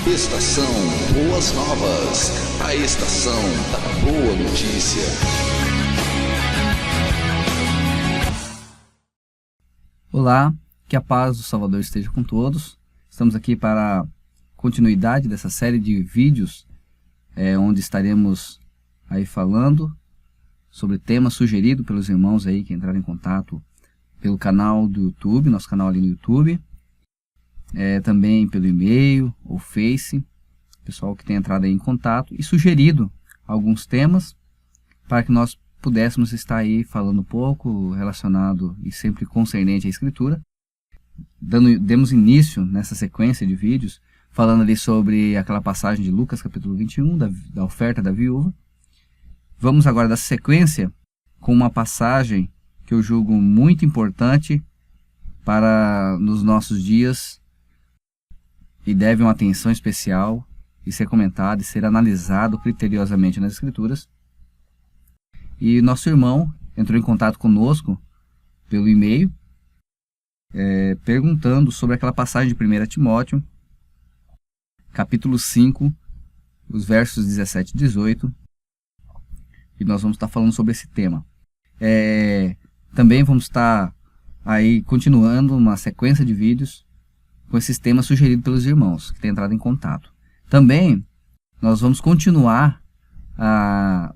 Estação Boas Novas, a estação da boa notícia. Olá, que a paz do Salvador esteja com todos. Estamos aqui para a continuidade dessa série de vídeos, onde estaremos aí falando sobre temas sugeridos pelos irmãos aí que entraram em contato pelo canal do YouTube, nosso canal ali no YouTube, também pelo e-mail ou Face, pessoal que tem entrado aí em contato e sugerido alguns temas para que nós pudéssemos estar aí falando um pouco relacionado e sempre concernente à Escritura. Demos início nessa sequência de vídeos falando ali sobre aquela passagem de Lucas capítulo 21, da oferta da viúva. Vamos agora dar sequência com uma passagem que eu julgo muito importante para nos nossos dias e deve uma atenção especial e ser comentado e ser analisado criteriosamente nas Escrituras. E nosso irmão entrou em contato conosco pelo e-mail, perguntando sobre aquela passagem de 1 Timóteo, capítulo 5, os versos 17 e 18, e nós vamos estar falando sobre esse tema. Também vamos estar aí continuando uma sequência de vídeos com esses temas sugeridos pelos irmãos que têm entrado em contato. Também nós vamos continuar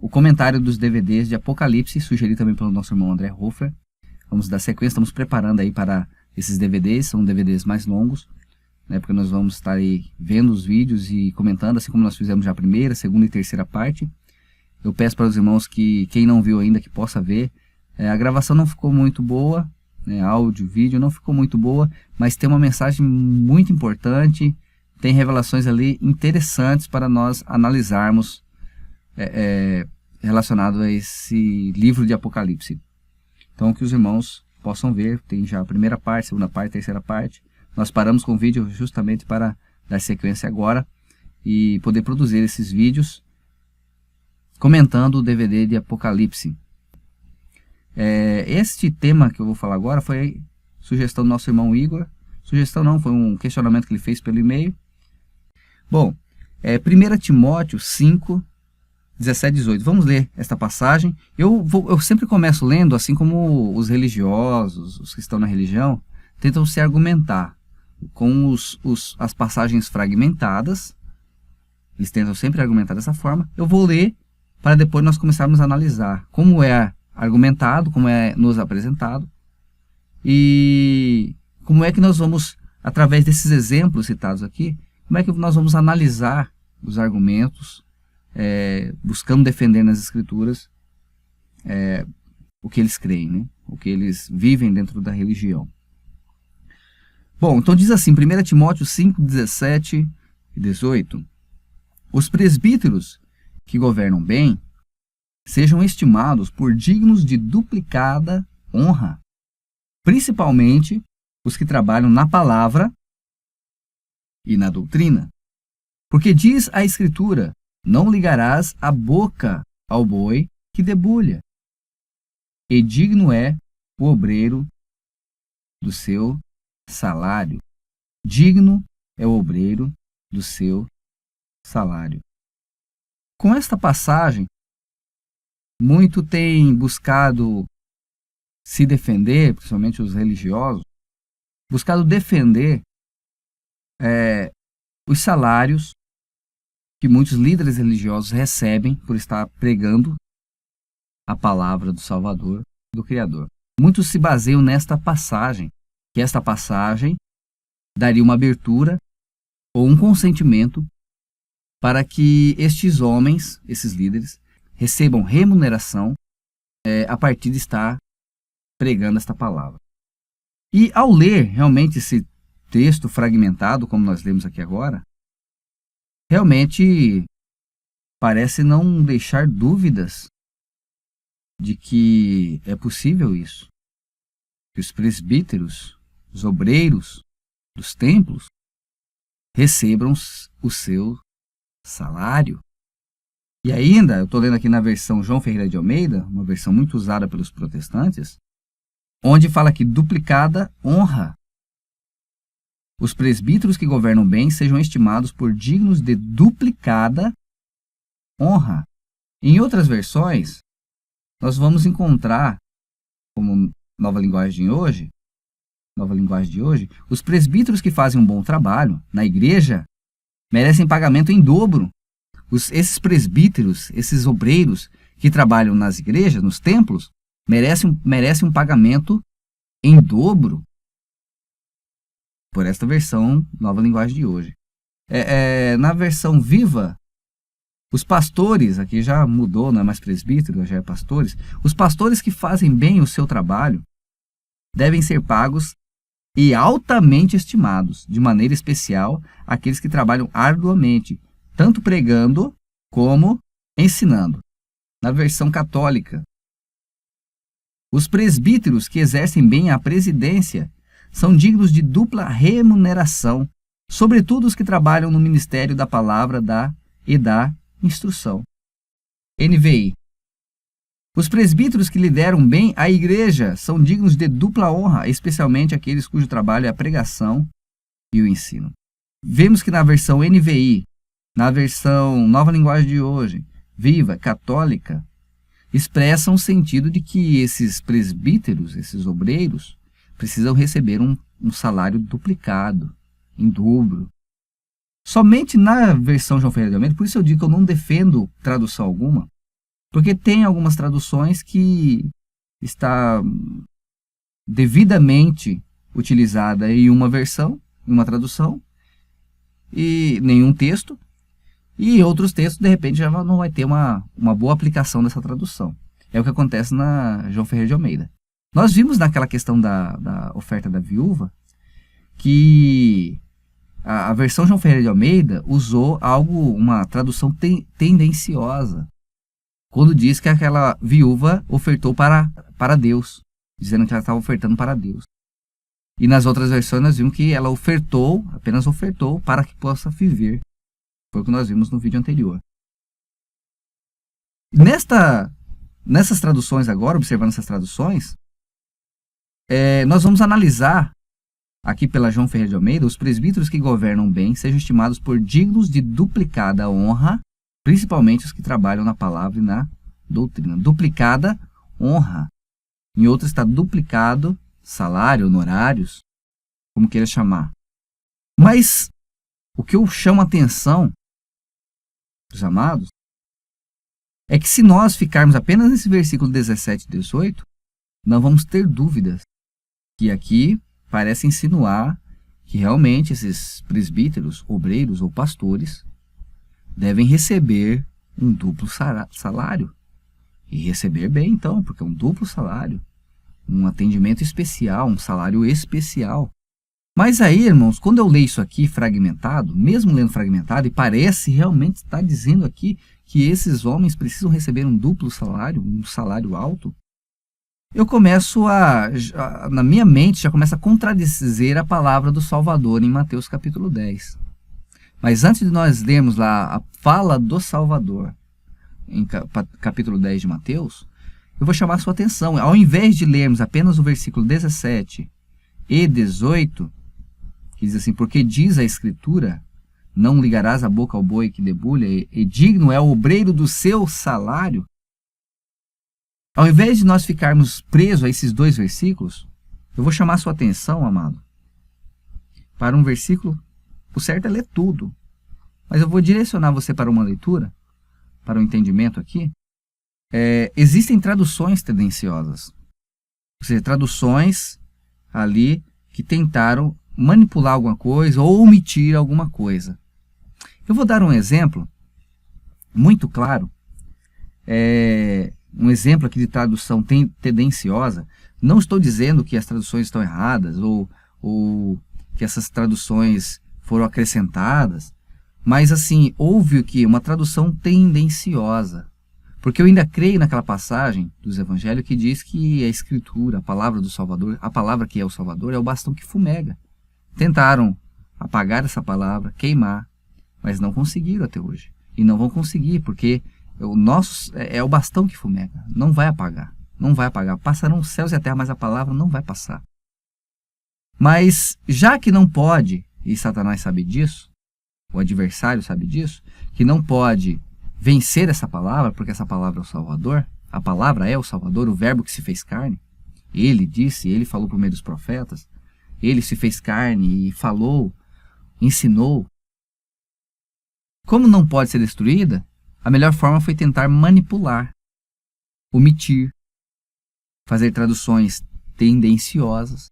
o comentário dos DVDs de Apocalipse, sugerido também pelo nosso irmão André Hofer. Vamos dar sequência, estamos preparando aí para esses DVDs, são DVDs mais longos, né, porque nós vamos estar aí vendo os vídeos e comentando, assim como nós fizemos já a primeira, segunda e terceira parte. Eu peço para os irmãos que, quem não viu ainda, que possa ver. A gravação não ficou muito boa, né, áudio, vídeo não ficou muito boa, mas tem uma mensagem muito importante, tem revelações ali interessantes para nós analisarmos relacionado a esse livro de Apocalipse. Então que os irmãos possam ver, tem já a primeira parte, segunda parte, terceira parte. Nós paramos com o vídeo justamente para dar sequência agora e poder produzir esses vídeos comentando o DVD de Apocalipse. Este tema que eu vou falar agora foi sugestão do nosso irmão Igor. Sugestão não, foi um questionamento que ele fez pelo e-mail. Bom, 1 Timóteo 5, 17 e 18. Vamos ler esta passagem. Eu sempre começo lendo, assim como os religiosos, os que estão na religião, tentam se argumentar com as passagens fragmentadas. Eles tentam sempre argumentar dessa forma. Eu vou ler para depois nós começarmos a analisar como é argumentado, como é nos apresentado e como é que nós vamos, através desses exemplos citados aqui, como é que nós vamos analisar os argumentos, buscando defender nas Escrituras o que eles creem, né? O que eles vivem dentro da religião. Bom, então diz assim, 1 Timóteo 5, 17 e 18. Os presbíteros que governam bem sejam estimados por dignos de duplicada honra, principalmente os que trabalham na palavra e na doutrina. Porque diz a Escritura, não ligarás a boca ao boi que debulha, e digno é o obreiro do seu salário. Digno é o obreiro do seu salário. Com esta passagem, muito tem buscado se defender, principalmente os religiosos, buscado defender os salários que muitos líderes religiosos recebem por estar pregando a palavra do Salvador, do Criador. Muitos se baseiam nesta passagem, que esta passagem daria uma abertura ou um consentimento para que estes homens, esses líderes, recebam remuneração a partir de estar pregando esta palavra. E ao ler realmente esse texto fragmentado, como nós lemos aqui agora, realmente parece não deixar dúvidas de que é possível isso. Que os presbíteros, os obreiros dos templos, recebam o seu salário. E ainda, eu estou lendo aqui na versão João Ferreira de Almeida, uma versão muito usada pelos protestantes, onde fala que duplicada honra. os presbíteros que governam bem sejam estimados por dignos de duplicada honra. Em outras versões, nós vamos encontrar, como nova linguagem de hoje, os presbíteros que fazem um bom trabalho na igreja merecem pagamento em dobro. Esses presbíteros, esses obreiros que trabalham nas igrejas, nos templos, merecem um pagamento em dobro por esta versão, nova linguagem de hoje. Na versão viva, os pastores, aqui já mudou, não é mais presbítero, já é pastores. Os pastores que fazem bem o seu trabalho devem ser pagos e altamente estimados, de maneira especial aqueles que trabalham arduamente, tanto pregando como ensinando. Na versão católica, os presbíteros que exercem bem a presidência são dignos de dupla remuneração, sobretudo os que trabalham no ministério da palavra e da instrução. NVI. Os presbíteros que lideram bem a igreja são dignos de dupla honra, especialmente aqueles cujo trabalho é a pregação e o ensino. Vemos que na versão NVI, na versão nova linguagem de hoje, viva, católica, expressam o sentido de que esses presbíteros, esses obreiros, precisam receber um salário duplicado, em dobro. Somente na versão João Ferreira de Almeida, por isso eu digo que eu não defendo tradução alguma, porque tem algumas traduções que está devidamente utilizada em uma versão, em uma tradução, e nenhum texto, e outros textos, de repente, já não vai ter uma boa aplicação dessa tradução. É o que acontece na João Ferreira de Almeida. Nós vimos naquela questão da oferta da viúva, que a versão João Ferreira de Almeida usou uma tradução tendenciosa, quando diz que aquela viúva ofertou para Deus, dizendo que ela estava ofertando para Deus. E nas outras versões nós vimos que ela apenas ofertou para que possa viver. Foi o que nós vimos no vídeo anterior. Nessas traduções agora, observando essas traduções, nós vamos analisar, aqui pela João Ferreira de Almeida, os presbíteros que governam bem sejam estimados por dignos de duplicada honra, principalmente os que trabalham na palavra e na doutrina. Duplicada honra. Em outro está duplicado salário, honorários, como queira chamar. Mas o que eu chamo a atenção dos amados é que se nós ficarmos apenas nesse versículo 17 e 18, não vamos ter dúvidas que aqui parece insinuar que realmente esses presbíteros, obreiros ou pastores devem receber um duplo salário. E receber bem, então, porque é um duplo salário, um atendimento especial, um salário especial. Mas aí, irmãos, quando eu leio isso aqui fragmentado, mesmo lendo fragmentado, e parece realmente estar dizendo aqui que esses homens precisam receber um duplo salário, um salário alto, eu começo na minha mente, já começa a contradizer a palavra do Salvador em Mateus capítulo 10. Mas antes de nós lermos lá a fala do Salvador, em capítulo 10 de Mateus, eu vou chamar a sua atenção. Ao invés de lermos apenas o versículo 17 e 18, que diz assim: porque diz a Escritura, não ligarás a boca ao boi que debulha, e digno é o obreiro do seu salário. Ao invés de nós ficarmos presos a esses dois versículos, eu vou chamar a sua atenção, amado, para um versículo. O certo é ler tudo, mas eu vou direcionar você para uma leitura, para um entendimento aqui. Existem traduções tendenciosas, ou seja, traduções ali que tentaram manipular alguma coisa ou omitir alguma coisa. Eu vou dar um exemplo muito claro, um exemplo aqui de tradução tendenciosa. Não estou dizendo que as traduções estão erradas ou que essas traduções foram acrescentadas, mas assim, houve uma tradução tendenciosa, porque eu ainda creio naquela passagem dos evangelhos que diz que a Escritura, a palavra do Salvador, a palavra que é o Salvador, é o bastão que fumega. Tentaram apagar essa palavra, queimar, mas não conseguiram até hoje. E não vão conseguir, porque o nosso é o bastão que fumega. Não vai apagar. Não vai apagar. Passarão os céus e a terra, mas a palavra não vai passar. Mas, já que não pode e Satanás sabe disso, o adversário sabe disso, que não pode vencer essa palavra, porque essa palavra é o Salvador, a palavra é o Salvador, o verbo que se fez carne. Ele disse, ele falou por meio dos profetas, ele se fez carne e falou, ensinou. Como não pode ser destruída, a melhor forma foi tentar manipular, omitir, fazer traduções tendenciosas,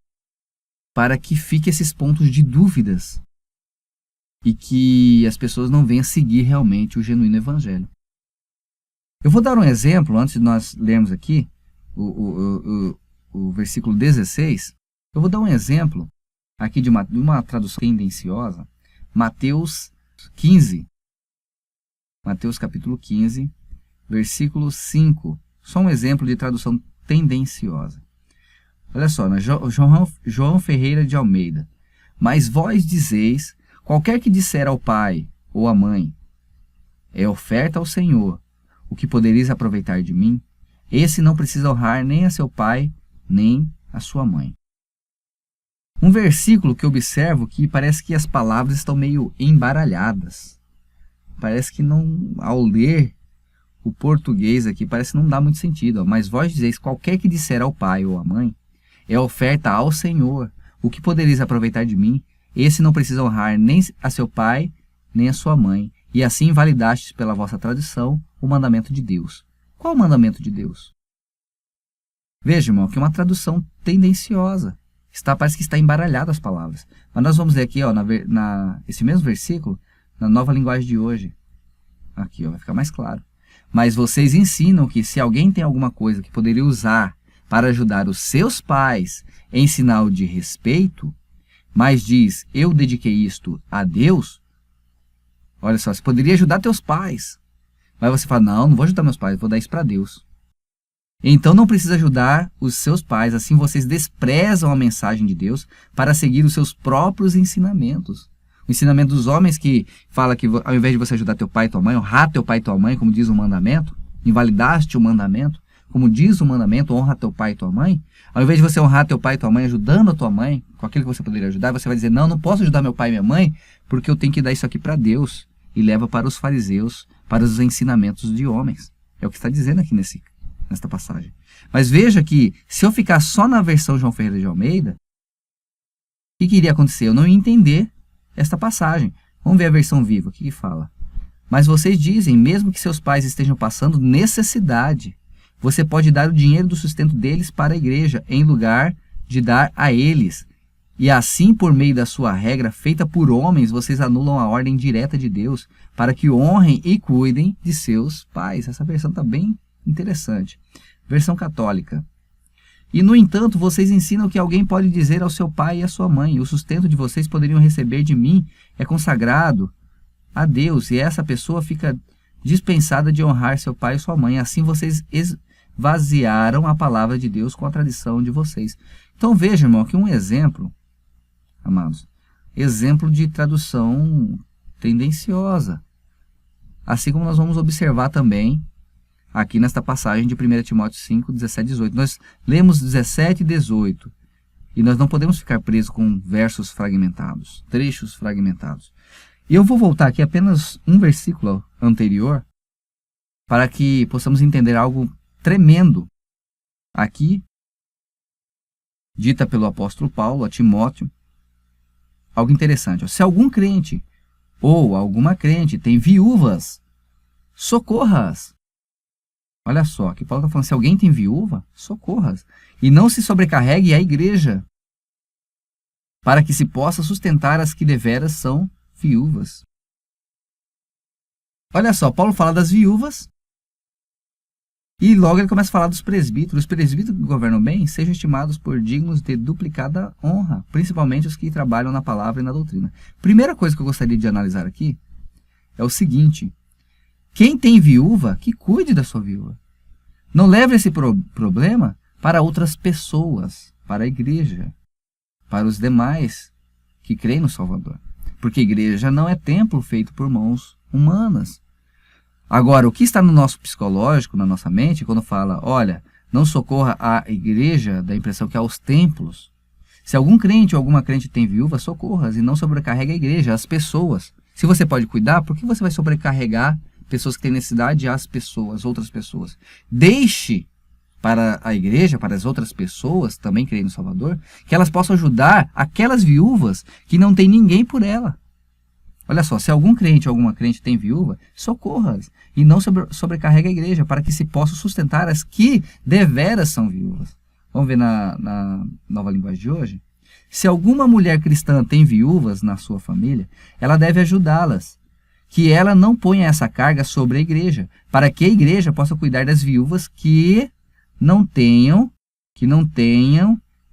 para que fique esses pontos de dúvidas e que as pessoas não venham seguir realmente o genuíno evangelho. Eu vou dar um exemplo, antes de nós lermos aqui o versículo 16, eu vou dar um exemplo aqui de uma tradução tendenciosa, Mateus 15, Mateus capítulo 15, versículo 5, só um exemplo de tradução tendenciosa. Olha só, João Ferreira de Almeida. Mas vós dizeis, qualquer que disser ao pai ou à mãe, é oferta ao Senhor, o que podereis aproveitar de mim, esse não precisa honrar nem a seu pai, nem a sua mãe. Um versículo que eu observo que parece que as palavras estão meio embaralhadas. Parece que não, ao ler o português aqui, parece que não dá muito sentido. Mas vós dizeis, qualquer que disser ao pai ou à mãe, é oferta ao Senhor, o que podereis aproveitar de mim, esse não precisa honrar nem a seu pai, nem a sua mãe, e assim validastes pela vossa tradição o mandamento de Deus. Qual o mandamento de Deus? Veja, irmão, que é uma tradução tendenciosa. Parece que está embaralhada as palavras. Mas nós vamos ler aqui, ó, esse mesmo versículo, na nova linguagem de hoje. Aqui, ó, vai ficar mais claro. Mas vocês ensinam que se alguém tem alguma coisa que poderia usar para ajudar os seus pais em sinal de respeito, mas diz, eu dediquei isto a Deus, olha só, você poderia ajudar teus pais, mas você fala, não vou ajudar meus pais, vou dar isso para Deus. Então não precisa ajudar os seus pais, assim vocês desprezam a mensagem de Deus para seguir os seus próprios ensinamentos. O ensinamento dos homens que fala que ao invés de você ajudar teu pai e tua mãe, honrar teu pai e tua mãe, como diz o mandamento, invalidaste o mandamento, como diz o mandamento, honra teu pai e tua mãe, ao invés de você honrar teu pai e tua mãe ajudando a tua mãe, com aquilo que você poderia ajudar, você vai dizer, não posso ajudar meu pai e minha mãe, porque eu tenho que dar isso aqui para Deus. E leva para os fariseus, para os ensinamentos de homens. É o que está dizendo aqui nesta passagem. Mas veja que, se eu ficar só na versão João Ferreira de Almeida, o que iria acontecer? Eu não ia entender esta passagem. Vamos ver a versão viva, o que fala? Mas vocês dizem, mesmo que seus pais estejam passando necessidade, você pode dar o dinheiro do sustento deles para a igreja, em lugar de dar a eles. E assim, por meio da sua regra feita por homens, vocês anulam a ordem direta de Deus, para que honrem e cuidem de seus pais. Essa versão está bem interessante. Versão católica. E, no entanto, vocês ensinam que alguém pode dizer ao seu pai e à sua mãe, o sustento de vocês poderiam receber de mim é consagrado a Deus, e essa pessoa fica dispensada de honrar seu pai e sua mãe. Assim vocês esvaziaram a palavra de Deus com a tradição de vocês. Então veja, irmão, aqui um exemplo, amados, exemplo de tradução tendenciosa. Assim como nós vamos observar também aqui nesta passagem de 1 Timóteo 5, 17 e 18. Nós lemos 17 e 18 e nós não podemos ficar presos com versos fragmentados, trechos fragmentados. E eu vou voltar aqui apenas um versículo anterior para que possamos entender algo tremendo aqui, dita pelo apóstolo Paulo a Timóteo, algo interessante. Se algum crente ou alguma crente tem viúvas, socorra-as. Olha só, que Paulo está falando, se alguém tem viúva, socorra-as. E não se sobrecarregue a igreja, para que se possa sustentar as que deveras são viúvas. Olha só, Paulo fala das viúvas, e logo ele começa a falar dos presbíteros. Os presbíteros que governam bem sejam estimados por dignos de duplicada honra, principalmente os que trabalham na palavra e na doutrina. Primeira coisa que eu gostaria de analisar aqui é o seguinte: quem tem viúva, que cuide da sua viúva. Não leve esse problema para outras pessoas, para a igreja, para os demais que creem no Salvador. Porque a igreja não é templo feito por mãos humanas. Agora, o que está no nosso psicológico, na nossa mente, quando fala, olha, não socorra a igreja, dá a impressão que é aos templos. Se algum crente ou alguma crente tem viúva, socorra-as e não sobrecarregue a igreja, as pessoas. Se você pode cuidar, por que você vai sobrecarregar pessoas que têm necessidade às pessoas, outras pessoas? Deixe para a igreja, para as outras pessoas, também creem no Salvador, que elas possam ajudar aquelas viúvas que não tem ninguém por ela. Olha só, se algum crente ou alguma crente tem viúva, socorra-as e não sobrecarregue a igreja, para que se possa sustentar as que deveras são viúvas. Vamos ver na nova linguagem de hoje? Se alguma mulher cristã tem viúvas na sua família, ela deve ajudá-las, que ela não ponha essa carga sobre a igreja, para que a igreja possa cuidar das viúvas que não tenham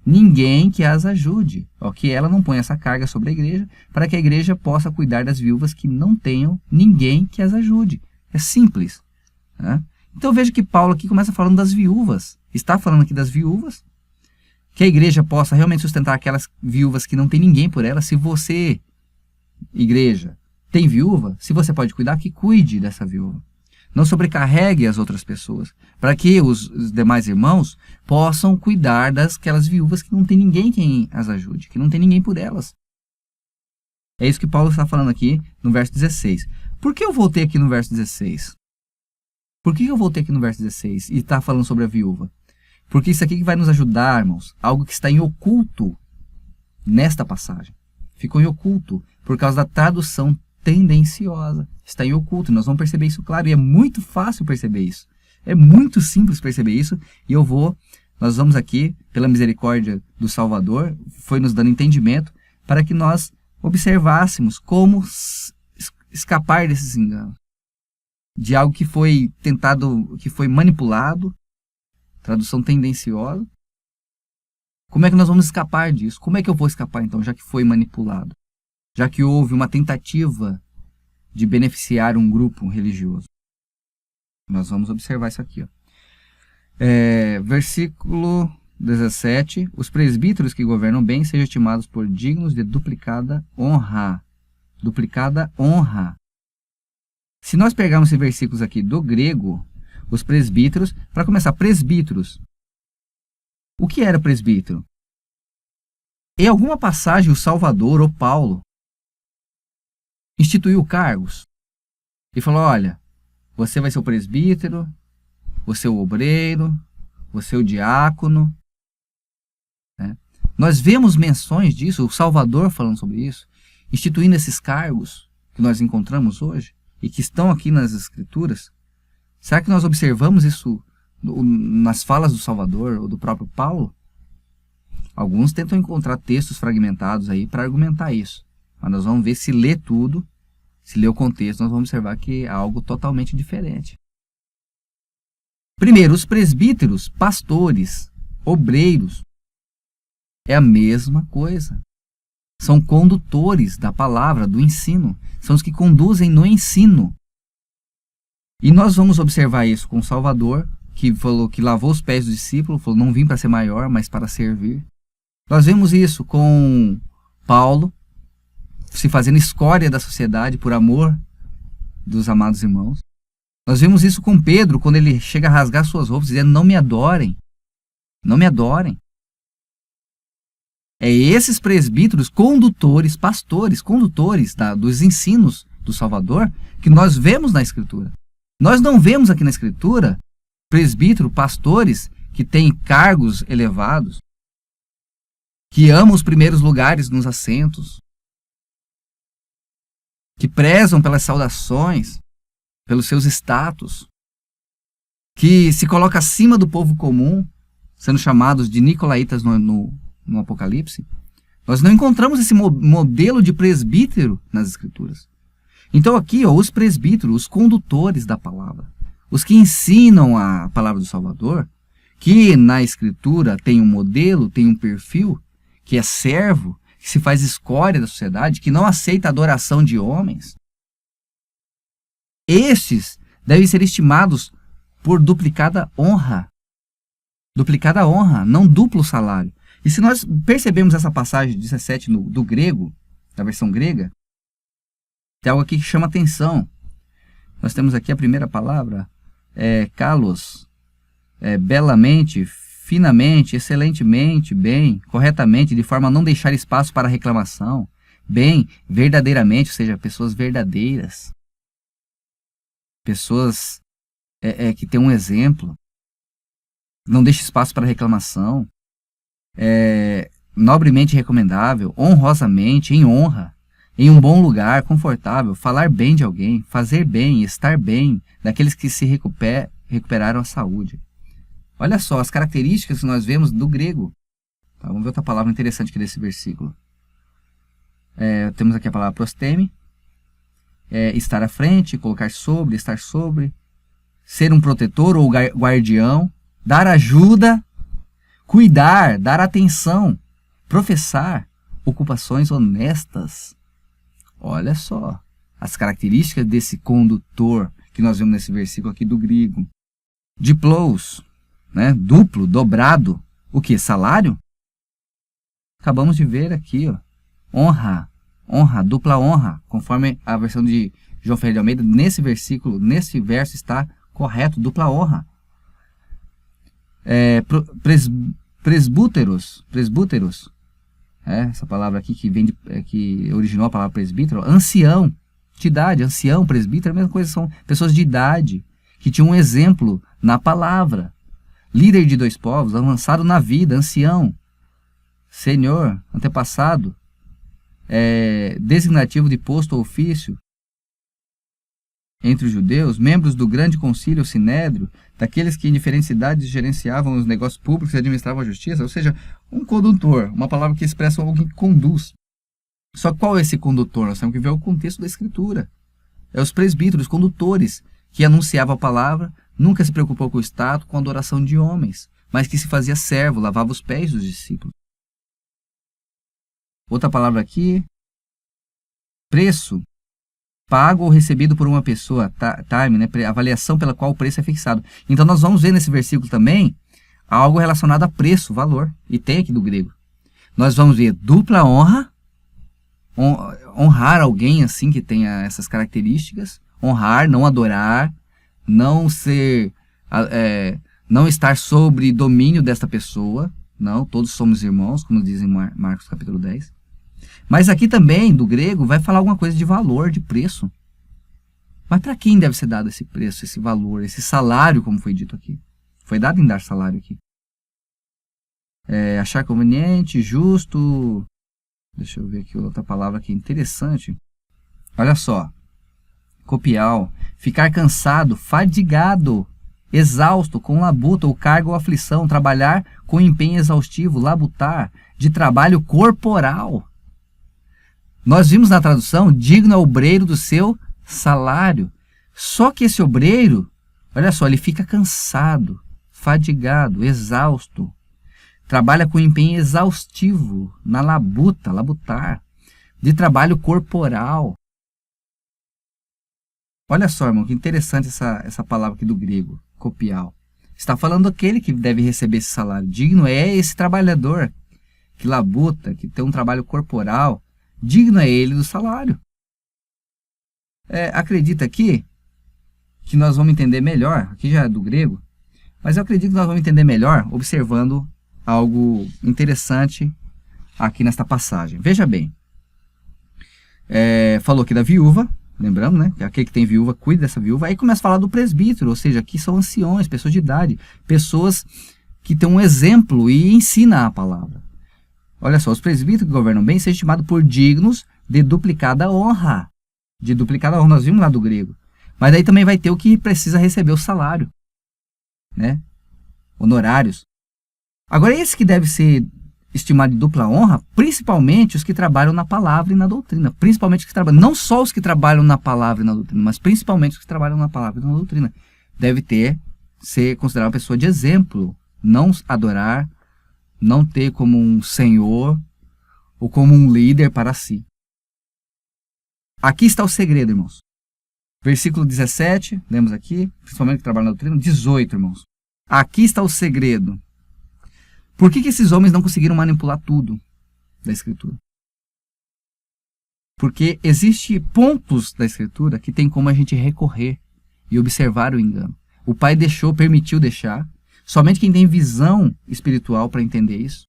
ninguém que as ajude. Que ela não ponha essa carga sobre a igreja, para que a igreja possa cuidar das viúvas que não tenham ninguém que as ajude. É simples, né? Então veja que Paulo aqui começa falando das viúvas. Está falando aqui das viúvas, que a igreja possa realmente sustentar aquelas viúvas que não tem ninguém por elas. Se você, igreja, tem viúva, se você pode cuidar, que cuide dessa viúva. Não sobrecarregue as outras pessoas, para que os demais irmãos possam cuidar daquelas viúvas que não tem ninguém quem as ajude, que não tem ninguém por elas. É isso que Paulo está falando aqui no verso 16. Por que eu voltei aqui no verso 16? Por que eu voltei aqui no verso 16 e está falando sobre a viúva? Porque isso aqui que vai nos ajudar, irmãos, algo que está em oculto nesta passagem. Ficou em oculto por causa da tradução tendenciosa. Está em oculto, nós vamos perceber isso, claro, e é muito fácil perceber isso. É muito simples perceber isso, e nós vamos aqui, pela misericórdia do Salvador, foi nos dando entendimento para que nós observássemos como escapar desses enganos. De algo que foi tentado, que foi manipulado, tradução tendenciosa. Como é que nós vamos escapar disso? Como é que eu vou escapar então, já que foi manipulado? Já que houve uma tentativa de beneficiar um grupo religioso. Nós vamos observar isso aqui. Versículo 17. Os presbíteros que governam bem sejam estimados por dignos de duplicada honra. Duplicada honra. Se nós pegarmos esses versículos aqui do grego, os presbíteros, para começar, presbíteros. O que era presbítero? Em alguma passagem, o Salvador ou Paulo instituiu cargos e falou: olha, você vai ser o presbítero, você é o obreiro, você é o diácono. Nós vemos menções disso, o Salvador falando sobre isso, instituindo esses cargos que nós encontramos hoje e que estão aqui nas Escrituras. Será que nós observamos isso nas falas do Salvador ou do próprio Paulo? Alguns tentam encontrar textos fragmentados aí para argumentar isso. Mas nós vamos ver, se ler tudo, se ler o contexto, nós vamos observar que é algo totalmente diferente. Primeiro, os presbíteros, pastores, obreiros, é a mesma coisa. São condutores da palavra, do ensino. São os que conduzem no ensino. E nós vamos observar isso com o Salvador, que falou que lavou os pés do discípulo, falou: não vim para ser maior, mas para servir. Nós vemos isso com Paulo, se fazendo escória da sociedade por amor dos amados irmãos. Nós vemos isso com Pedro, quando ele chega a rasgar suas roupas, dizendo: não me adorem, não me adorem. É esses presbíteros, condutores, pastores, condutores dos ensinos do Salvador, que nós vemos na Escritura. Nós não vemos aqui na Escritura presbítero, pastores que têm cargos elevados, que amam os primeiros lugares nos assentos, que prezam pelas saudações, pelos seus status, que se coloca acima do povo comum, sendo chamados de nicolaítas no Apocalipse. Nós não encontramos esse modelo de presbítero nas Escrituras. Então aqui, os presbíteros, os condutores da palavra, os que ensinam a palavra do Salvador, que na Escritura tem um modelo, tem um perfil, que é servo, que se faz escória da sociedade, que não aceita a adoração de homens. Estes devem ser estimados por duplicada honra. Duplicada honra, não duplo salário. E se nós percebemos essa passagem 17 do grego, da versão grega, tem algo aqui que chama atenção. Nós temos aqui a primeira palavra, kalos, belamente, finamente, excelentemente, bem, corretamente, de forma a não deixar espaço para reclamação, bem, verdadeiramente, ou seja, pessoas verdadeiras, pessoas que têm um exemplo, não deixa espaço para reclamação, nobremente recomendável, honrosamente, em honra, em um bom lugar, confortável, falar bem de alguém, fazer bem, estar bem, daqueles que se recuperaram a saúde. Olha só as características que nós vemos do grego. Tá, vamos ver outra palavra interessante aqui desse versículo. Temos aqui a palavra prosteme, estar à frente, colocar sobre, estar sobre, ser um protetor ou guardião, dar ajuda, cuidar, dar atenção, professar, ocupações honestas. Olha só as características desse condutor que nós vemos nesse versículo aqui do grego. Diplos, né? Duplo, dobrado. O que? Salário? Acabamos de ver aqui, ó. Honra, dupla honra, conforme a versão de João Ferreira de Almeida, nesse versículo, nesse verso está correto, dupla honra. Presbúteros, essa palavra aqui que originou a palavra presbítero, ancião, de idade, ancião, presbítero, a mesma coisa, são pessoas de idade, que tinham um exemplo na palavra. Líder de 2 povos, avançado na vida, ancião, senhor, antepassado, designativo de posto ou ofício entre os judeus, membros do grande concílio sinédrio, daqueles que em diferentes cidades gerenciavam os negócios públicos e administravam a justiça, ou seja, um condutor, uma palavra que expressa alguém que conduz. Só qual é esse condutor? Nós temos que ver o contexto da escritura. É os presbíteros, os condutores, que anunciavam a palavra, nunca se preocupou com o status, com a adoração de homens, mas que se fazia servo, lavava os pés dos discípulos. Outra palavra aqui, preço, pago ou recebido por uma pessoa, time, né, avaliação pela qual o preço é fixado. Então nós vamos ver nesse versículo também algo relacionado a preço, valor, e tem aqui do grego. Nós vamos ver dupla honra, honrar alguém assim que tenha essas características, honrar, não adorar, não estar sobre domínio desta pessoa, não, todos somos irmãos, como diz em Marcos capítulo 10. Mas aqui também, do grego, vai falar alguma coisa de valor, de preço. Mas para quem deve ser dado esse preço, esse valor, esse salário, como foi dito aqui? Foi dado em dar salário aqui. Achar conveniente, justo. Deixa eu ver aqui outra palavra aqui interessante. Olha só. Copial. Ficar cansado, fadigado, exausto, com labuta ou carga ou aflição. Trabalhar com empenho exaustivo, labutar, de trabalho corporal. Nós vimos na tradução, digno é o obreiro do seu salário. Só que esse obreiro, olha só, ele fica cansado, fadigado, exausto. Trabalha com empenho exaustivo, na labuta, labutar, de trabalho corporal. Olha só, irmão, que interessante essa palavra aqui do grego, copial. Está falando daquele que deve receber esse salário. Digno é esse trabalhador que labuta, que tem um trabalho corporal. Digno é ele do salário. Acredita aqui que nós vamos entender melhor, aqui já é do grego, mas eu acredito que nós vamos entender melhor observando algo interessante aqui nesta passagem. Veja bem, falou aqui da viúva, lembramos, né? Que aquele que tem viúva, cuida dessa viúva. Aí começa a falar do presbítero, ou seja, aqui são anciões, pessoas de idade, pessoas que têm um exemplo e ensinam a palavra. Olha só, os presbíteros que governam bem são estimados por dignos de duplicada honra. De duplicada honra, nós vimos lá do grego. Mas aí também vai ter o que precisa receber o salário, né? Honorários. Agora, esse que deve ser estimado de dupla honra, principalmente os que trabalham na palavra e na doutrina. Principalmente os que trabalham, não só os que trabalham na palavra e na doutrina, mas principalmente os que trabalham na palavra e na doutrina. Deve ser considerado uma pessoa de exemplo, não adorar, não ter como um senhor ou como um líder para si. Aqui está o segredo, irmãos. Versículo 17, lemos aqui, principalmente que trabalham na doutrina. 18, irmãos. Aqui está o segredo. Por que esses homens não conseguiram manipular tudo da Escritura? Porque existem pontos da Escritura que tem como a gente recorrer e observar o engano. O Pai permitiu deixar, Somente quem tem visão espiritual para entender isso.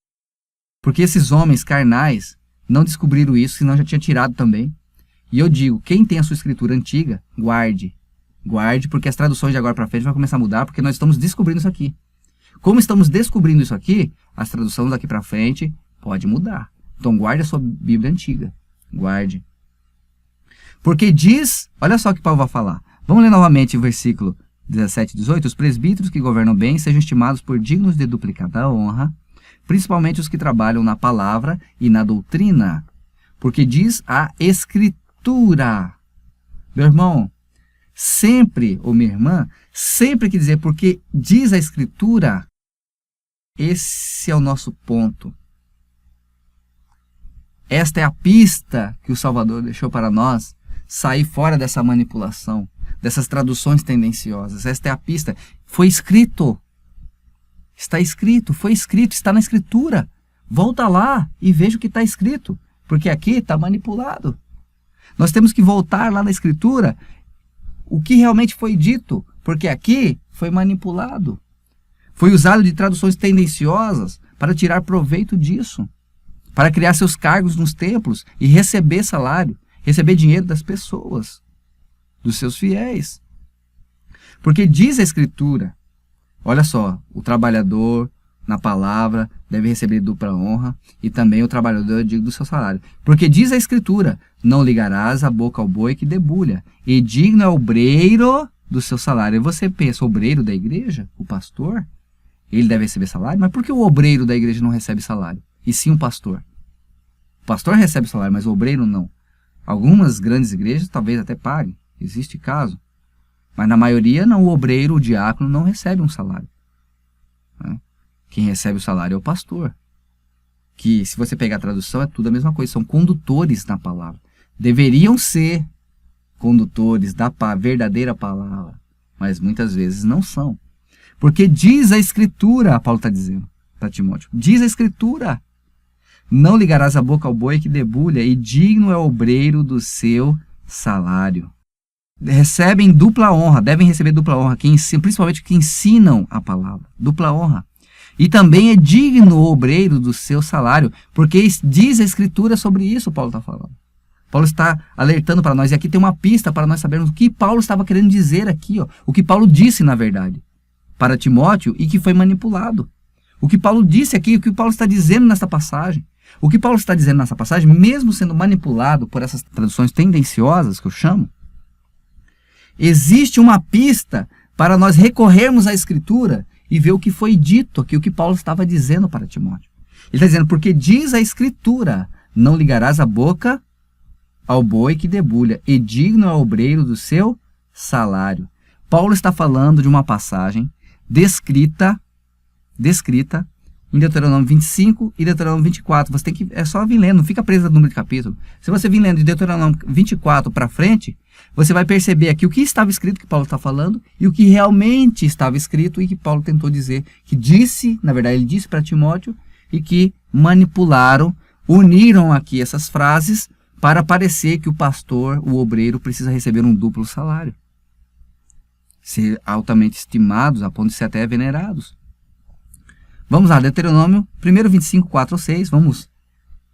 Porque esses homens carnais não descobriram isso, senão já tinha tirado também. E eu digo, quem tem a sua escritura antiga, guarde. Guarde, porque as traduções de agora para frente vão começar a mudar, porque nós estamos descobrindo isso aqui. Como estamos descobrindo isso aqui, as traduções daqui para frente pode mudar. Então guarde a sua Bíblia antiga. Guarde. Porque diz, olha só o que Paulo vai falar. Vamos ler novamente o versículo 17 e 18. Os presbíteros que governam bem sejam estimados por dignos de duplicada honra, principalmente os que trabalham na palavra e na doutrina. Porque diz a Escritura. Meu irmão, sempre, ou minha irmã, sempre que dizer porque diz a Escritura, esse é o nosso ponto. Esta é a pista que o Salvador deixou para nós sair fora dessa manipulação, dessas traduções tendenciosas. Esta é a pista. Foi escrito. Está escrito, foi escrito, está na Escritura. Volta lá e veja o que está escrito, porque aqui está manipulado. Nós temos que voltar lá na Escritura, o que realmente foi dito, porque aqui foi manipulado. Foi usado de traduções tendenciosas para tirar proveito disso, para criar seus cargos nos templos e receber salário, receber dinheiro das pessoas, dos seus fiéis. Porque diz a Escritura, olha só, o trabalhador na palavra deve receber dupla honra e também o trabalhador é digno do seu salário. Porque diz a Escritura, não ligarás a boca ao boi que debulha, e digno é o obreiro do seu salário. E você pensa, o obreiro da igreja, o pastor, ele deve receber salário? Mas por que o obreiro da igreja não recebe salário? E sim o pastor? O pastor recebe salário, mas o obreiro não. Algumas grandes igrejas talvez até paguem, existe caso. Mas na maioria não, o obreiro, o diácono não recebe um salário. Quem recebe o salário é o pastor. Que se você pegar a tradução é tudo a mesma coisa, são condutores na palavra. Deveriam ser condutores da verdadeira palavra, mas muitas vezes não são. Porque diz a Escritura, Paulo está dizendo para Timóteo, diz a Escritura, não ligarás a boca ao boi que debulha, e digno é o obreiro do seu salário. Recebem dupla honra, devem receber dupla honra, principalmente que ensinam a palavra, dupla honra. E também é digno o obreiro do seu salário, porque diz a Escritura sobre isso, Paulo está falando. Paulo está alertando para nós, e aqui tem uma pista para nós sabermos o que Paulo estava querendo dizer aqui, ó, o que Paulo disse na verdade para Timóteo e que foi manipulado. O que Paulo disse aqui, o que Paulo está dizendo nessa passagem. O que Paulo está dizendo nessa passagem, mesmo sendo manipulado por essas traduções tendenciosas que eu chamo, existe uma pista para nós recorrermos à Escritura e ver o que foi dito aqui, o que Paulo estava dizendo para Timóteo. Ele está dizendo, porque diz a Escritura, não ligarás a boca ao boi que debulha, e digno é o obreiro do seu salário. Paulo está falando de uma passagem descrita em Deuteronômio 25 e Deuteronômio 24. Você tem que, é só vir lendo, não fica preso no número de capítulo. Se você vir lendo de Deuteronômio 24 para frente, você vai perceber aqui o que estava escrito que Paulo está falando e o que realmente estava escrito e que Paulo tentou dizer, que disse, na verdade ele disse para Timóteo, e que manipularam, uniram aqui essas frases para parecer que o pastor, o obreiro, precisa receber um duplo salário. Ser altamente estimados, a ponto de ser até venerados. Vamos lá, Deuteronômio, primeiro 25, 4 ou 6, vamos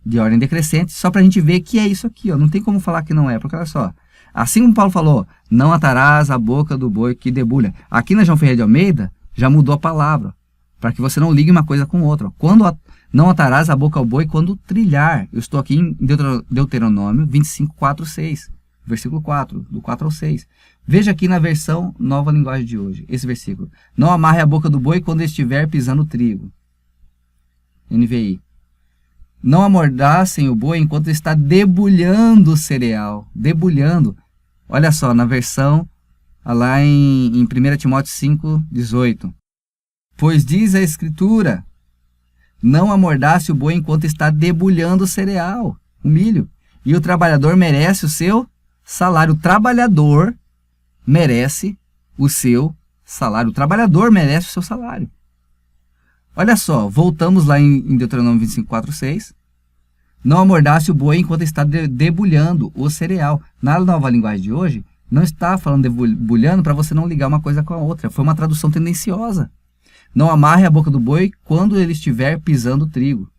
de ordem decrescente, só para a gente ver que é isso aqui, ó. Não tem como falar que não é, porque olha só, assim como Paulo falou, não atarás a boca do boi que debulha. Aqui na João Ferreira de Almeida, já mudou a palavra, para que você não ligue uma coisa com outra. Não atarás a boca ao boi quando trilhar. Eu estou aqui em Deuteronômio 25, 4, 6, versículo 4, do 4 ao 6. Veja aqui na versão Nova Linguagem de hoje, esse versículo. Não amarre a boca do boi quando estiver pisando trigo. NVI. Não amordassem o boi enquanto está debulhando o cereal. Debulhando. Olha só, na versão lá em 1 Timóteo 5, 18. Pois diz a Escritura, não amordasse o boi enquanto está debulhando o cereal, o milho. E o trabalhador merece o seu salário. O trabalhador merece o seu salário. O trabalhador merece o seu salário. Olha só, voltamos lá em Deuteronômio 25, 4, 6. Não amordasse o boi enquanto está debulhando o cereal. Na Nova Linguagem de hoje, não está falando debulhando para você não ligar uma coisa com a outra. Foi uma tradução tendenciosa. Não amarre a boca do boi quando ele estiver pisando o trigo.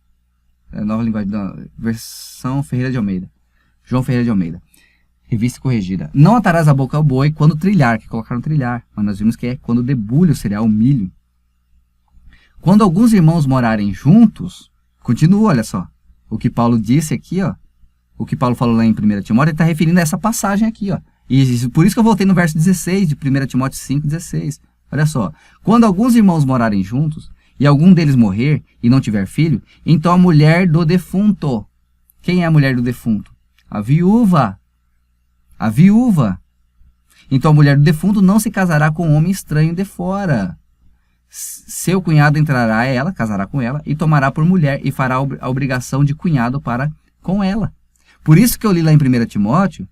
Nova linguagem, versão Ferreira de Almeida. João Ferreira de Almeida. Revista corrigida. Não atarás a boca ao boi quando trilhar, que colocaram trilhar. Mas nós vimos que é quando debulha o cereal, o milho. Quando alguns irmãos morarem juntos, continua, olha só. O que Paulo disse aqui, ó. O que Paulo falou lá em 1 Timóteo, ele está referindo a essa passagem aqui, ó. E por isso que eu voltei no verso 16 de 1 Timóteo 5,16. Olha só. Quando alguns irmãos morarem juntos, e algum deles morrer e não tiver filho, então a mulher do defunto. Quem é a mulher do defunto? A viúva. A viúva. Então a mulher do defunto não se casará com um homem estranho de fora. Seu cunhado entrará a ela, casará com ela, e tomará por mulher, e fará a obrigação de cunhado para com ela. Por isso que eu li lá em 1 Timóteo,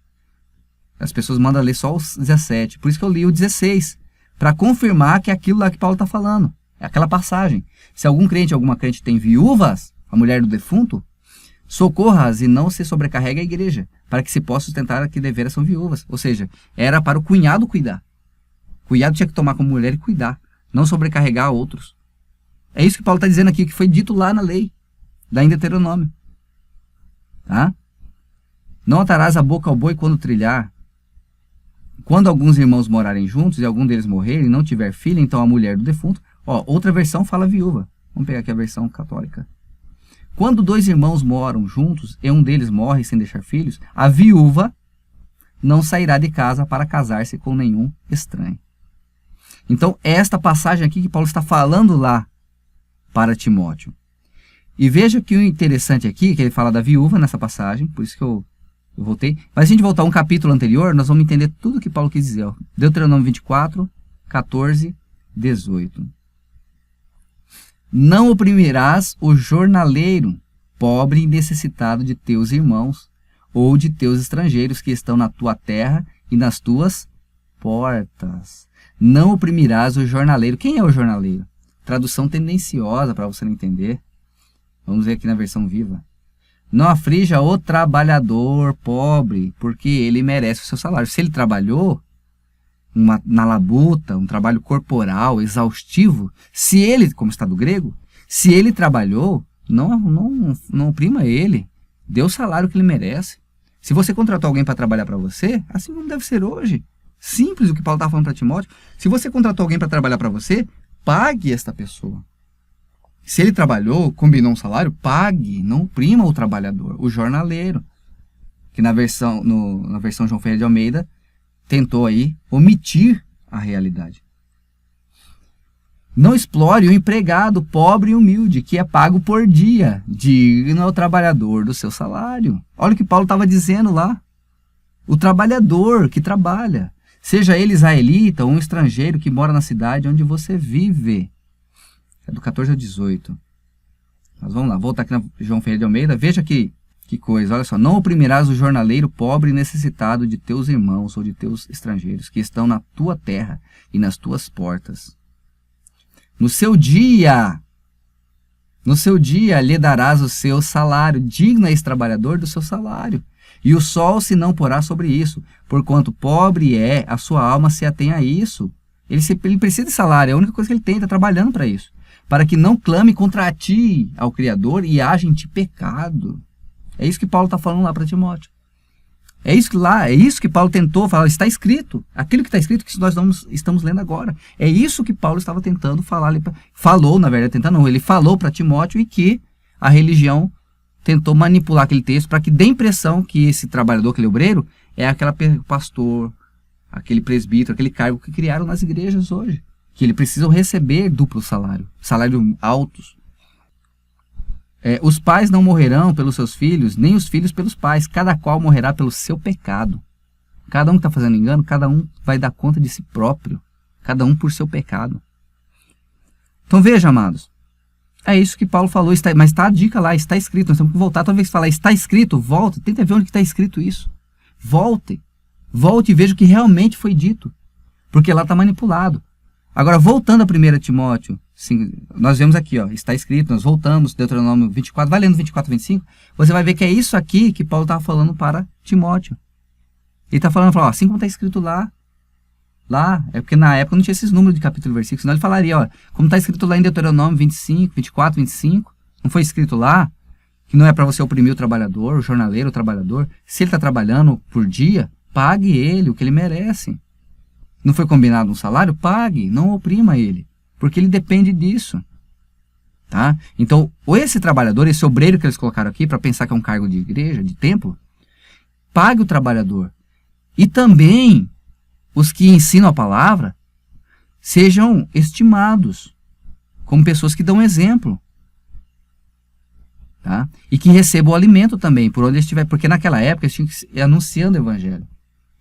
as pessoas mandam ler só os 17, por isso que eu li o 16, para confirmar que é aquilo lá que Paulo está falando, é aquela passagem. Se algum crente, alguma crente tem viúvas, a mulher do defunto, socorra-as e não se sobrecarregue a igreja, para que se possa sustentar que deveras são viúvas. Ou seja, era para o cunhado cuidar. O cunhado tinha que tomar como mulher e cuidar, não sobrecarregar outros. É isso que Paulo está dizendo aqui, que foi dito lá na lei, lá em Deuteronômio. Tá? Não atarás a boca ao boi quando trilhar. Quando alguns irmãos morarem juntos e algum deles morrer e não tiver filha, então a mulher do defunto. Ó, outra versão fala viúva. Vamos pegar aqui a versão católica. Quando dois irmãos moram juntos e um deles morre sem deixar filhos, a viúva não sairá de casa para casar-se com nenhum estranho. Então, esta passagem aqui que Paulo está falando lá para Timóteo. E veja que o interessante aqui, que ele fala da viúva nessa passagem, por isso que eu voltei. Mas se a gente voltar a um capítulo anterior, nós vamos entender tudo o que Paulo quis dizer. Ó. Deuteronômio 24, 14, 18. Não oprimirás o jornaleiro, pobre e necessitado de teus irmãos, ou de teus estrangeiros que estão na tua terra e nas tuas portas. Não oprimirás o jornaleiro. Quem é o jornaleiro? Tradução tendenciosa para você não entender. Vamos ver aqui na versão viva. Não aflija o trabalhador pobre, porque ele merece o seu salário. Se ele trabalhou na labuta, um trabalho corporal, exaustivo, se ele, como está do grego, se ele trabalhou, não oprima ele. Dê o salário que ele merece. Se você contratou alguém para trabalhar para você, assim como deve ser hoje. Simples o que Paulo está falando para Timóteo. Se você contratou alguém para trabalhar para você, pague esta pessoa. Se ele trabalhou, combinou um salário, pague, não oprima o trabalhador, o jornaleiro. Que na versão João Ferreira de Almeida tentou aí omitir a realidade. Não explore o empregado pobre e humilde, que é pago por dia, digno ao trabalhador do seu salário. Olha o que Paulo estava dizendo lá. O trabalhador que trabalha, seja ele israelita ou um estrangeiro que mora na cidade onde você vive. É do 14 ao 18. Mas vamos lá, voltar aqui na João Ferreira de Almeida. Veja que coisa, olha só. Não oprimirás o jornaleiro pobre e necessitado de teus irmãos ou de teus estrangeiros que estão na tua terra e nas tuas portas. No seu dia lhe darás o seu salário. Digno é esse trabalhador do seu salário. E o sol se não porá sobre isso, porquanto pobre é, a sua alma se atém a isso. Ele precisa de salário, é a única coisa que ele tem, está trabalhando para isso. Para que não clame contra ti ao Criador e haja em ti pecado. É isso que Paulo está falando lá para Timóteo. É isso que Paulo tentou falar, está escrito. Aquilo que está escrito que nós estamos lendo agora. É isso que Paulo estava tentando falar. Ele falou para Timóteo e que a religião tentou manipular aquele texto para que dê a impressão que esse trabalhador, aquele obreiro, é aquele pastor, aquele presbítero, aquele cargo que criaram nas igrejas hoje. Que ele precisa receber duplo salário altos. Os pais não morrerão pelos seus filhos, nem os filhos pelos pais. Cada qual morrerá pelo seu pecado. Cada um que está fazendo engano, cada um vai dar conta de si próprio. Cada um por seu pecado. Então veja, amados. É isso que Paulo falou, mas está a dica lá, está escrito. Nós temos que voltar, toda vez que falar está escrito, volta, tenta ver onde está escrito isso. Volte e veja o que realmente foi dito. Porque lá está manipulado. Agora, voltando a 1 Timóteo, nós vemos aqui, ó, está escrito, nós voltamos, Deuteronômio 24, vai lendo 24 e 25, você vai ver que é isso aqui que Paulo estava falando para Timóteo. Ele está falando, assim como está escrito lá, lá, é porque na época não tinha esses números de capítulo e versículo, senão ele falaria, ó, como está escrito lá em Deuteronômio 25, 24, 25, não foi escrito lá que não é para você oprimir o trabalhador, o jornaleiro, o trabalhador. Se ele está trabalhando por dia, pague ele o que ele merece. Não foi combinado um salário? Pague, não oprima ele, porque ele depende disso. Tá? Então, esse trabalhador, esse obreiro que eles colocaram aqui, para pensar que é um cargo de igreja, de templo, pague o trabalhador. E também os que ensinam a palavra sejam estimados como pessoas que dão exemplo. Tá? E que recebam o alimento também, por onde eles estiverem. Porque naquela época eles tinham que ir anunciando o evangelho.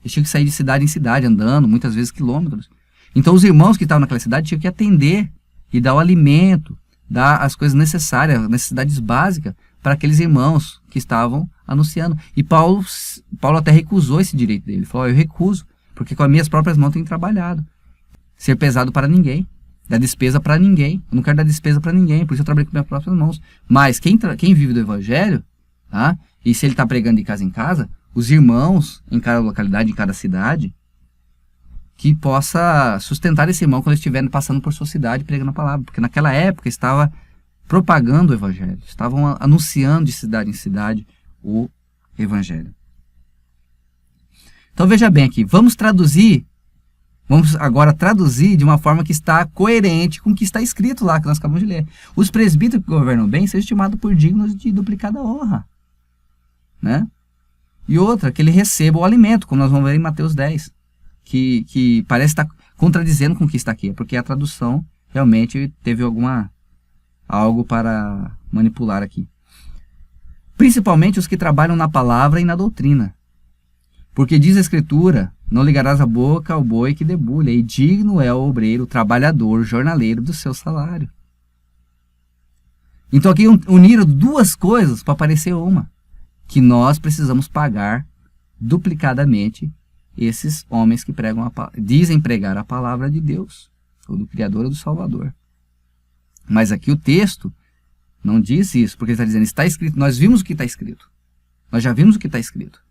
Eles tinham que sair de cidade em cidade, andando, muitas vezes quilômetros. Então os irmãos que estavam naquela cidade tinham que atender e dar o alimento, dar as coisas necessárias, as necessidades básicas para aqueles irmãos que estavam anunciando. E Paulo até recusou esse direito dele. Ele falou, eu recuso, porque com as minhas próprias mãos tenho trabalhado. Ser pesado para ninguém. Dar despesa para ninguém. Eu não quero dar despesa para ninguém, por isso eu trabalho com minhas próprias mãos. Mas quem vive do evangelho, tá? E se ele está pregando de casa em casa, os irmãos em cada localidade, em cada cidade, que possa sustentar esse irmão quando ele estiver passando por sua cidade pregando a palavra. Porque naquela época estava propagando o evangelho. Estavam anunciando de cidade em cidade o evangelho. Então veja bem aqui, vamos agora traduzir de uma forma que está coerente com o que está escrito lá, que nós acabamos de ler. Os presbíteros que governam bem sejam estimados por dignos de duplicada honra. Né? E outra, que ele receba o alimento, como nós vamos ver em Mateus 10. Que parece estar contradizendo com o que está aqui, porque a tradução realmente teve algo para manipular aqui. Principalmente os que trabalham na palavra e na doutrina. Porque diz a Escritura, não ligarás a boca ao boi que debulha, e digno é o obreiro, o trabalhador, o jornaleiro do seu salário. Então aqui uniram duas coisas para parecer uma, que nós precisamos pagar duplicadamente esses homens que dizem pregar a palavra de Deus, ou do Criador ou do Salvador. Mas aqui o texto não diz isso, porque ele está dizendo, está escrito, nós vimos o que está escrito. Nós já vimos o que está escrito.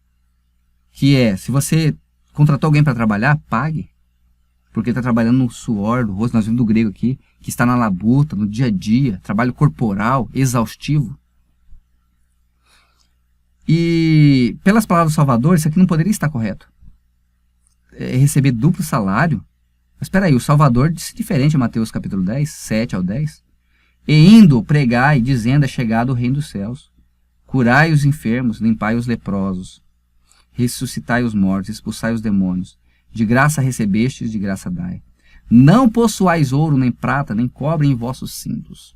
Que é, se você contratou alguém para trabalhar, pague. Porque ele está trabalhando no suor do rosto, nós vimos do grego aqui, que está na labuta, no dia a dia, trabalho corporal, exaustivo. E pelas palavras do Salvador, isso aqui não poderia estar correto. Receber duplo salário. Mas espera aí, o Salvador disse diferente em Mateus capítulo 10, 7 ao 10. E indo, pregai, dizendo, é chegado o reino dos céus. Curai os enfermos, limpai os leprosos. Ressuscitai os mortos, expulsai os demônios. De graça recebestes, de graça dai. Não possuais ouro, nem prata, nem cobre em vossos cintos.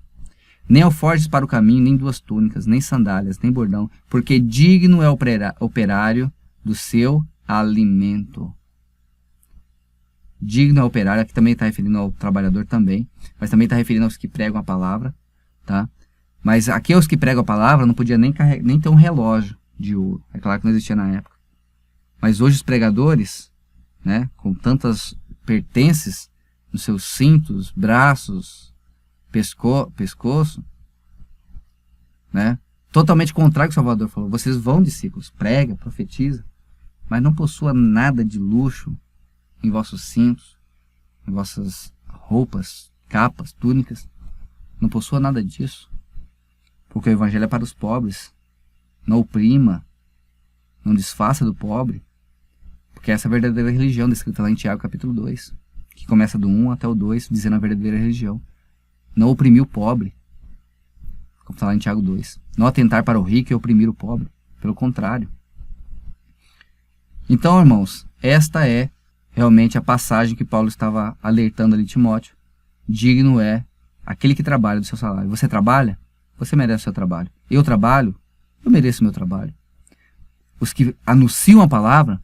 Nem alforjes para o caminho, nem duas túnicas, nem sandálias, nem bordão. Porque digno é o operário do seu alimento. Digno é o operário, aqui também está referindo ao trabalhador também, mas também está referindo aos que pregam a palavra, tá? Mas aqui os que pregam a palavra não podiam nem ter um relógio de ouro, é claro que não existia na época. Mas hoje os pregadores, né, com tantas pertences nos seus cintos, braços, pescoço, né, totalmente contrário ao que o Salvador falou, vocês vão, discípulos, prega, profetiza, mas não possua nada de luxo em vossos cintos, em vossas roupas, capas, túnicas. Não possua nada disso. Porque o evangelho é para os pobres. Não oprima, não desfaça do pobre. Porque essa é a verdadeira religião, descrita lá em Tiago capítulo 2, que começa do 1 até o 2, dizendo a verdadeira religião. Não oprimir o pobre, como está lá em Tiago 2. Não atentar para o rico e oprimir o pobre. Pelo contrário. Então, irmãos, esta é realmente a passagem que Paulo estava alertando ali Timóteo. Digno é aquele que trabalha do seu salário. Você trabalha? Você merece o seu trabalho. Eu trabalho? Eu mereço o meu trabalho. Os que anunciam a palavra,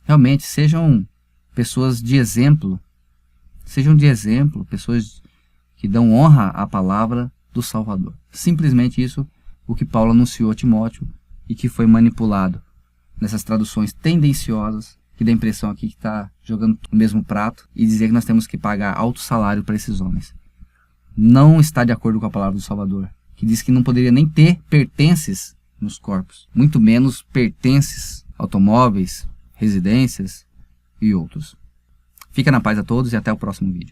realmente sejam pessoas de exemplo. Sejam de exemplo, pessoas que dão honra à palavra do Salvador. Simplesmente isso, o que Paulo anunciou a Timóteo e que foi manipulado nessas traduções tendenciosas, que dá a impressão aqui que está jogando no mesmo prato e dizer que nós temos que pagar alto salário para esses homens. Não está de acordo com a palavra do Salvador, que diz que não poderia nem ter pertences nos corpos, muito menos pertences, automóveis, residências e outros. Fica na paz a todos e até o próximo vídeo.